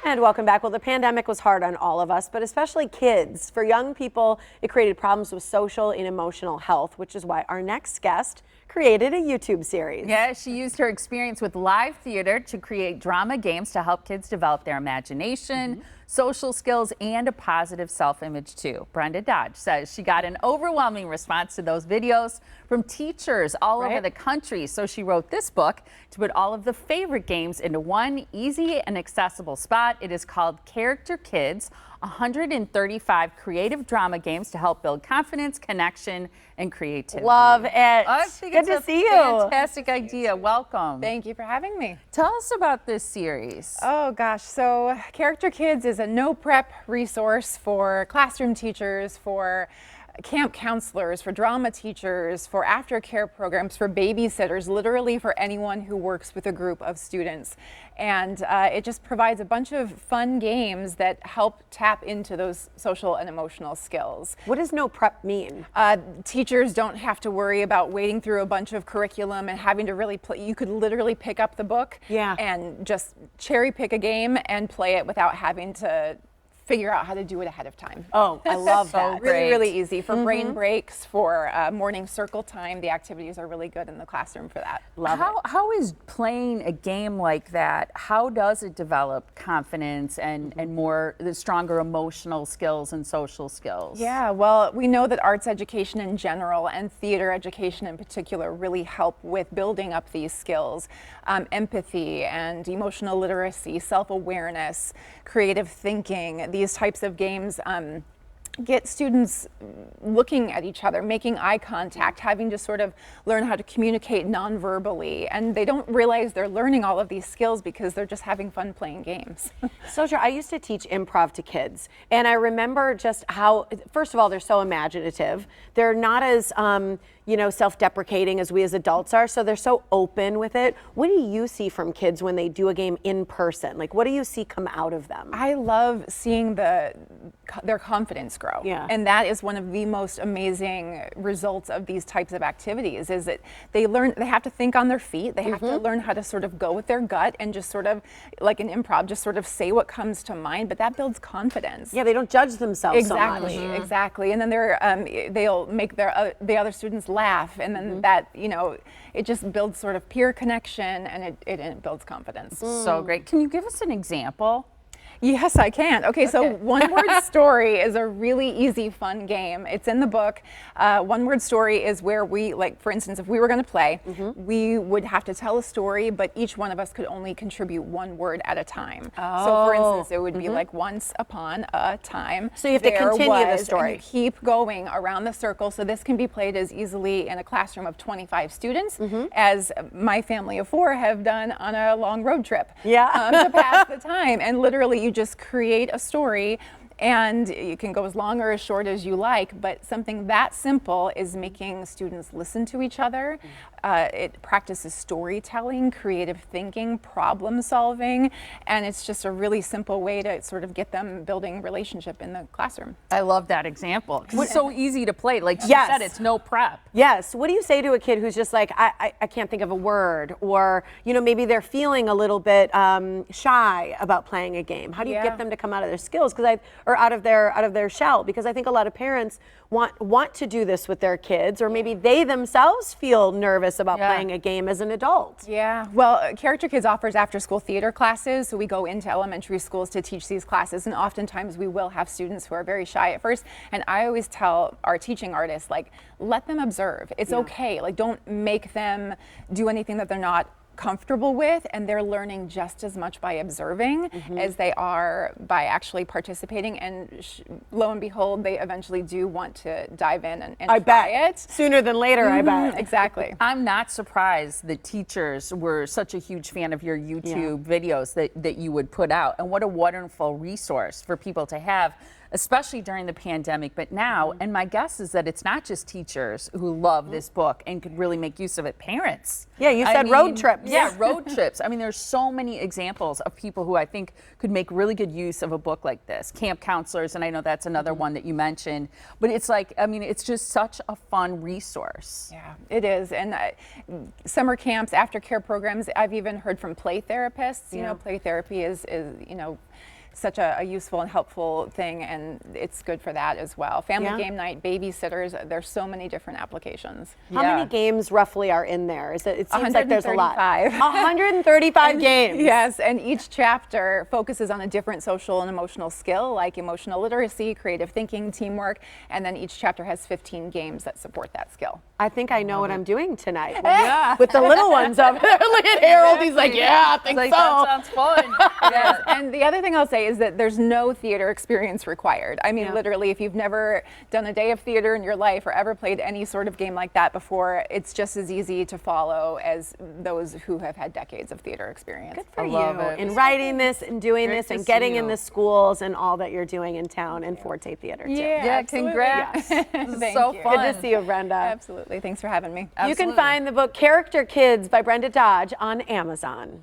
And welcome back. Well, the pandemic was hard on all of us, but especially kids. For young people, it created problems with social and emotional health, which is why our next guest created a YouTube series. Yeah, she used her experience with live theater to create drama games to help kids develop their imagination, social skills, and a positive self-image too. Brenda Dodge says she got an overwhelming response to those videos from teachers all over the country. So she wrote this book to put all of the favorite games into one easy and accessible spot. It is called Character Kids, 135 creative drama games to help build confidence, connection, and creativity. Love it. I think Good to see you. Fantastic idea. Welcome. Thank you for having me. Tell us about this series. Oh gosh, so Character Kids is a no prep resource for classroom teachers, for camp counselors, for drama teachers, for aftercare programs, for babysitters, literally for anyone who works with a group of students. And it just provides a bunch of fun games that help tap into those social and emotional skills. What does no prep mean? Teachers don't have to worry about wading through a bunch of curriculum and having to really play. You could literally pick up the book and just cherry pick a game and play it without having to figure out how to do it ahead of time. Oh, I love that. Really easy for brain breaks, for morning circle time. The activities are really good in the classroom for that. How is playing a game like that, how does it develop confidence and the stronger emotional skills and social skills? Yeah, well, we know that arts education in general and theater education in particular really help with building up these skills. Empathy and emotional literacy, self-awareness, creative thinking. These types of games get students looking at each other, making eye contact, having to sort of learn how to communicate non-verbally, and they don't realize they're learning all of these skills because they're just having fun playing games. So true. I used to teach improv to kids, and I remember just how, first of all, they're so imaginative. They're not as self-deprecating as we as adults are, so they're so open with it. What do you see from kids when they do a game in person? Like, what do you see come out of them? I love seeing their confidence grow. Yeah. And that is one of the most amazing results of these types of activities, is that they have to think on their feet. They have to learn how to sort of go with their gut and just sort of, like an improv, just sort of say what comes to mind, but that builds confidence. Yeah, they don't judge themselves so much. Exactly. And then they'll make the other students laugh, and then that, it just builds sort of peer connection, and it builds confidence. So great. Can you give us an example? Yes, I can. Okay, so One Word Story is a really easy, fun game. It's in the book. One Word Story is where we, like, for instance, if we were going to play, we would have to tell a story, but each one of us could only contribute one word at a time. Oh. So, for instance, it would be like once upon a time. So you have to continue the story. And you keep going around the circle. So this can be played as easily in a classroom of 25 students as my family of 4 have done on a long road trip to pass the time. And literally, you just create a story, and you can go as long or as short as you like, but something that simple is making students listen to each other. It practices storytelling, creative thinking, problem solving, and it's just a really simple way to sort of get them building relationship in the classroom. I love that example. It's so easy to play. Like you said, it's no prep. Yes. What do you say to a kid who's just like, I can't think of a word, or maybe they're feeling a little bit shy about playing a game? How do you get them to come out of their skills, or out of their shell? Because I think a lot of parents want to do this with their kids, or maybe they themselves feel nervous about playing a game as an adult. Yeah, well, Character Kids offers after-school theater classes, so we go into elementary schools to teach these classes, and oftentimes we will have students who are very shy at first, and I always tell our teaching artists, like, let them observe. It's okay. Like, don't make them do anything that they're not comfortable with, and they're learning just as much by observing as they are by actually participating, and lo and behold, they eventually do want to dive in and try it. Sooner than later, I bet. Exactly. I'm not surprised that teachers were such a huge fan of your YouTube videos that you would put out, and what a wonderful resource for people to have, especially during the pandemic. But now, and my guess is that it's not just teachers who love this book and could really make use of it, parents. Yeah, you said road trips. Yeah, road trips. I mean, there's so many examples of people who I think could make really good use of a book like this. Camp counselors, and I know that's another one that you mentioned. But it's like, I mean, it's just such a fun resource. Yeah, it is. And summer camps, aftercare programs, I've even heard from play therapists. You know, play therapy is such a useful and helpful thing, and it's good for that as well. Family Yeah. game night, babysitters, there's so many different applications. How many games roughly are in there? It seems like there's a lot. 135. 135 games. Yes, and each chapter focuses on a different social and emotional skill, like emotional literacy, creative thinking, teamwork, and then each chapter has 15 games that support that skill. I think I know what I'm doing tonight. With the little ones up there. Look at Harold. He's like, yeah, I think so. That sounds fun. Yes, and the other thing I'll say is that there's no theater experience required. I mean, literally, if you've never done a day of theater in your life or ever played any sort of game like that before, it's just as easy to follow as those who have had decades of theater experience. Good for I you. love it. In writing this and doing Great this to and see getting in you. the schools and all that you're doing in town and Forte Theater too. Yeah, absolutely. Congrats. Yes. This is Thank so you. fun. Good to see you, Brenda. Absolutely. Thanks for having me. You can Absolutely. find the book Character Kids by Brenda Dodge on Amazon.